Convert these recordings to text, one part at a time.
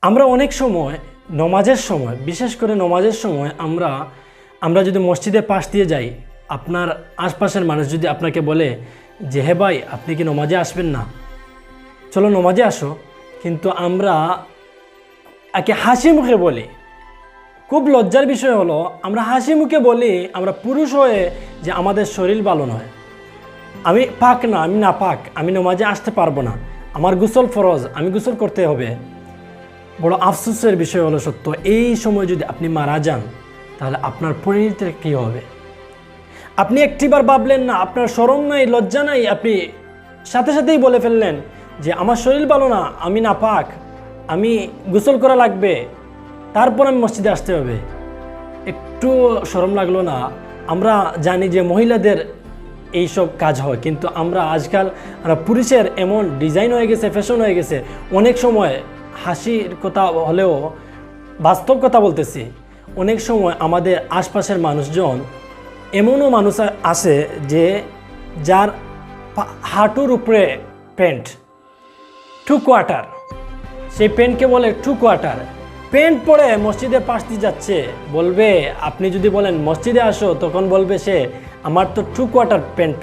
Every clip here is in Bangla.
আমরা অনেক সময় নমাজের সময়, বিশেষ করে নমাজের সময় আমরা যদি মসজিদের পাশ দিয়ে যাই, আপনার আশপাশের মানুষ যদি আপনাকে বলে যে হে ভাই আপনি কি নমাজে আসবেন না, চলো নমাজে আসো, কিন্তু আমরা একে হাসি মুখে বলি। খুব লজ্জার বিষয় হলো আমরা হাসি মুখে বলি, আমরা পুরুষ হয়ে, যে আমাদের শরীর ভালো নয়, আমি পাক না, আমি না পাক, আমি নমাজে আসতে পারবো না, আমার গোসল ফরজ, আমি গোসল করতে হবে। বড় আফসোসের বিষয় হলো সত্য, এই সময় যদি আপনি মারা যান তাহলে আপনার পরিণতি কী হবে? আপনি একটিবার ভাবলেন না, আপনার শরম নাই, লজ্জা নাই, আপনি সাথে সাথেই বলে ফেললেন যে আমার শরীর ভালো না, আমি না পাক, আমি গোসল করা লাগবে, তারপর আমি মসজিদে আসতে হবে। একটু শরম লাগলো না? আমরা জানি যে মহিলাদের এইসব কাজ হয়, কিন্তু আমরা আজকাল পুরুষের এমন ডিজাইন হয়ে গেছে, ফ্যাশন হয়ে গেছে, অনেক সময় হাসির কথা হলেও বাস্তব কথা বলতেছি, অনেক সময় আমাদের আশপাশের মানুষজন এমনও মানুষ আছে যে যার হাঁটুর উপরে প্যান্ট, 2 কোয়ার্টার, সেই প্যান্টকে বলে 2 কোয়ার্টার প্যান্ট পরে মসজিদের পাশ দিয়ে যাচ্ছে। বলবে, আপনি যদি বলেন মসজিদে আসো, তখন বলবে সে আমার তো 2 কোয়ার্টার প্যান্ট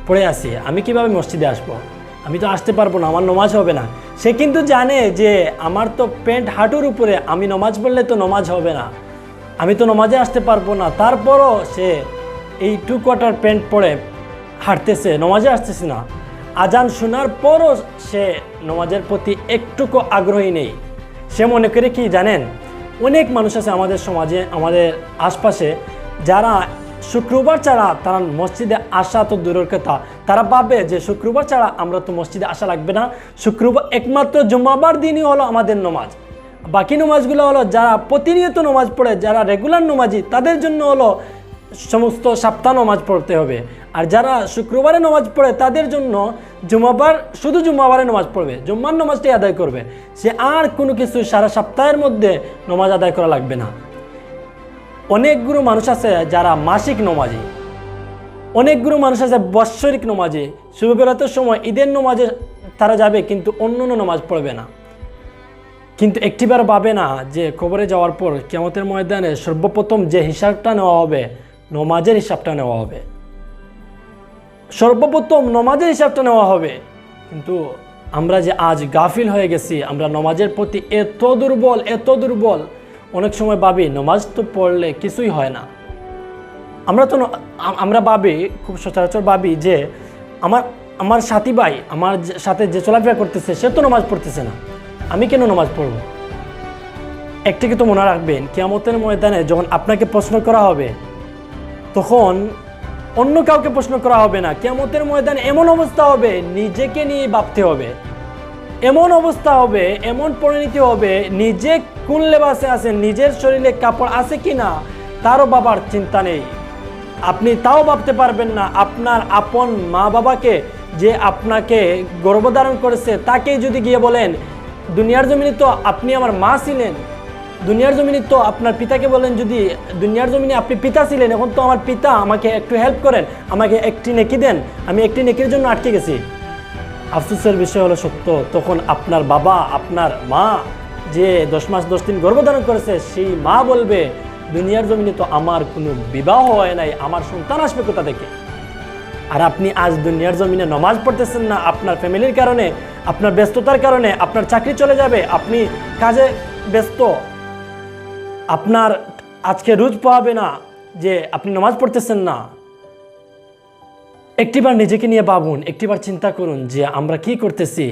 পরে আসি, আমি কিভাবে মসজিদে আসবো, আমি তো আসতে পারবো না, আমার নমাজ হবে না। সে কিন্তু জানে যে আমার তো প্যান্ট হাঁটুর উপরে, আমি নমাজ পড়লে তো নমাজ হবে না, আমি তো নমাজে আসতে পারবো না, তারপরও সে এই 2 কোয়ার্টার প্যান্ট পরে হাঁটতেছে, নমাজে আসতেছে না। আজান শোনার পরও সে নমাজের প্রতি একটুকু আগ্রহী নেই। সে মনে করে কি জানেন, অনেক মানুষ আছে আমাদের সমাজে, আমাদের আশপাশে, যারা শুক্রবার ছাড়া তারা মসজিদে আসা তো দূরের কথা, তারা ভাবে যে শুক্রবার ছাড়া আমরা তো মসজিদে আসা লাগবে না, শুক্রবার একমাত্র জুম্মাবার দিনই হলো আমাদের নমাজ, বাকি নমাজগুলো হলো যারা প্রতিনিয়ত নমাজ পড়ে, যারা রেগুলার নমাজি, তাদের জন্য হলো সমস্ত সপ্তাহ নমাজ পড়তে হবে। আর যারা শুক্রবারে নমাজ পড়ে তাদের জন্য জুম্মাবার, শুধু জুম্মাবারে নমাজ পড়বে, জুম্মার নমাজটাই আদায় করবে, সে আর কোনো কিছু সারা সপ্তাহের মধ্যে নমাজ আদায় করা লাগবে না। অনেকগুলো মানুষ আছে যারা মাসিক নমাজি, অনেকগুলো মানুষ আছে বাৎসরিক নমাজি, শুভ বেরাতের সময় ঈদের নমাজে তারা যাবে, কিন্তু অন্য নমাজ পড়বে না। কিন্তু একটিবার ভাবে না যে কবরে যাওয়ার পর কিয়ামতের ময়দানে সর্বপ্রথম যে হিসাবটা নেওয়া হবে, নমাজের হিসাবটা নেওয়া হবে, সর্বপ্রথম নমাজের হিসাবটা নেওয়া হবে। কিন্তু আমরা যে আজ গাফিল হয়ে গেছি, আমরা নমাজের প্রতি এত দুর্বল, অনেক সময় ভাবি নমাজ তো পড়লে কিছুই হয় না। আমরা ভাবি, খুব সচরাচর ভাবি যে আমার সাথী ভাই আমার সাথে যে চলাফেরা করতেছে সে তো নমাজ পড়তেছে না, আমি কেন নমাজ পড়ব? একটিকে তো মনে রাখবেন, কিয়ামতের ময়দানে যখন আপনাকে প্রশ্ন করা হবে, তখন অন্য কাউকে প্রশ্ন করা হবে না। কিয়ামতের ময়দানে এমন অবস্থা হবে, নিজেকে নিয়ে ভাবতে হবে, এমন অবস্থা হবে, এমন পরিণতি হবে, নিজে কোন লেবাসে আছেন, নিজের শরীরে কাপড় আছে কিনা তারও বাবার চিন্তা নেই। আপনি তাও ভাবতে পারবেন না। আপনার আপন মা বাবাকে, যে আপনাকে গর্ভধারণ করেছে, তাকেই যদি গিয়ে বলেন দুনিয়ার জমিনে তো আপনি আমার মা ছিলেন, দুনিয়ার জমিনে তো আপনার পিতাকে বলেন, যদি দুনিয়ার জমিনে আপনি পিতা ছিলেন, এখন তো আমার পিতা, আমাকে একটু হেল্প করেন, আমাকে একটি নেকি দেন, আমি একটি নেকির জন্য আটকে গেছি। আফসোসের বিষয় হলো সত্য, তখন আপনার বাবা, আপনার মা যে 10 মাস 10 দিন গর্ভধারণ করেছে, সেই মা বলবে দুনিয়ার জমিনে তো আমার কোনো বিবাহ হয় নাই, আমার সন্তান আসবে কোথা থেকে? আর আপনি আজ দুনিয়ার জমিনে নমাজ পড়তেছেন না, আপনার ফ্যামিলির কারণে, আপনার ব্যস্ততার কারণে, আপনার চাকরি চলে যাবে, আপনি কাজে ব্যস্ত, আপনার আজকে রোজ পাওয়াবে না যে আপনি নমাজ পড়তেছেন না। একটিবার নিজেকে নিয়ে ভাবুন, একটিবার চিন্তা করুন যে আমরা কি করতেছি।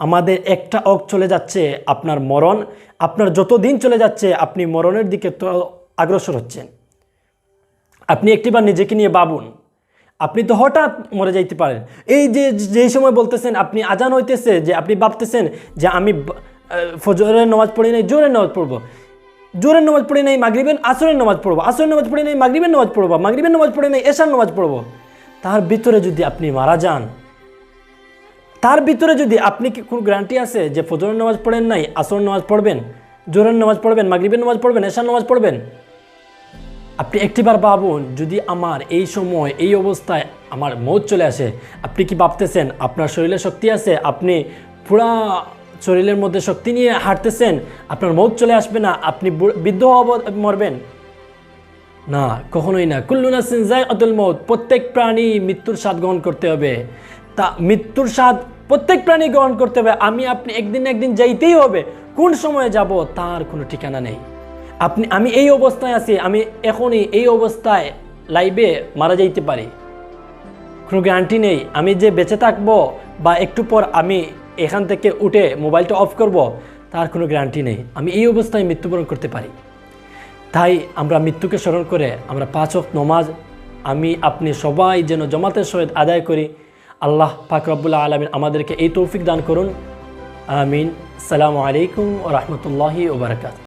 আমাদের একটা অক চলে যাচ্ছে, আপনার মরণ, আপনার যত দিন চলে যাচ্ছে আপনি মরণের দিকে তো অগ্রসর হচ্ছেন। আপনি একটিবার নিজেকে নিয়ে ভাবুন, আপনি তো হঠাৎ মরে যাইতে পারেন। এই যেই সময় বলতেছেন, আপনি আজান হইতেছে, যে আপনি ভাবতেছেন যে আমি ফজরের নামাজ পড়ি নাই, জোহরের নামাজ পড়বো, জোহরের নামাজ পড়ি নাই, মাগরিবের আসরের নামাজ পড়বো, আসরের নামাজ পড়ি নাই, মাগরিবের নামাজ পড়বো, মাগরিবের নামাজ পড়ি নাই, এশার নামাজ পড়বো। তার ভিতরে যদি আপনি মারা যান, তার ভিতরে যদি আপনি কি কোনো গ্যারান্টি আছে যে ফজরের নামাজ পড়েন নাই, আসরের নামাজ পড়বেন, জোহরের নামাজ পড়বেন, মাগরিবের নামাজ পড়বেন, এশার নামাজ পড়বেন? আপনি একটিবার ভাবুন, যদি আমার এই সময় এই অবস্থায় আমার মৌত চলে আসে, আপনি কি ভাবতেছেন আপনার শরীরে শক্তি আছে? আপনি পুরা শরীরের মধ্যে শক্তি নিয়ে হাঁটতেছেন, আপনার মৌত চলে আসবে না, আপনি বৃদ্ধ মরবেন না, কখনোই না। কুল্লু নাফসিন যায়কাতুল মউত, প্রত্যেক প্রাণী মৃত্যুর স্বাদ গ্রহণ করতে হবে। তা মৃত্যুর স্বাদ প্রত্যেক প্রাণী গ্রহণ করতে হবে, আমি আপনি একদিন না একদিন যাইতেই হবে। কোন সময়ে যাব তার কোনো ঠিকানা নেই। আমি এই অবস্থায় আছি, আমি এখনই এই অবস্থায় লাইভে মারা যাইতে পারি, কোনো গ্যারান্টি নেই। আমি যে বেঁচে থাকবো বা একটু পর আমি এখান থেকে উঠে মোবাইলটা অফ করব, তার কোনো গ্যারান্টি নেই। আমি এই অবস্থায় মৃত্যুবরণ করতে পারি। তাই আমরা মৃত্যুকে স্মরণ করে আমরা 5 ওয়াক্ত নামাজ আমি আপনি সবাই যেন জামাতের সহিত আদায় করি। আল্লাহ পাক রব্বুল আলামিন আমাদেরকে এই তৌফিক দান করুন। আমিন। আসসালামু আলাইকুম ওয়া রাহমাতুল্লাহি ওয়া বারাকাতুহু।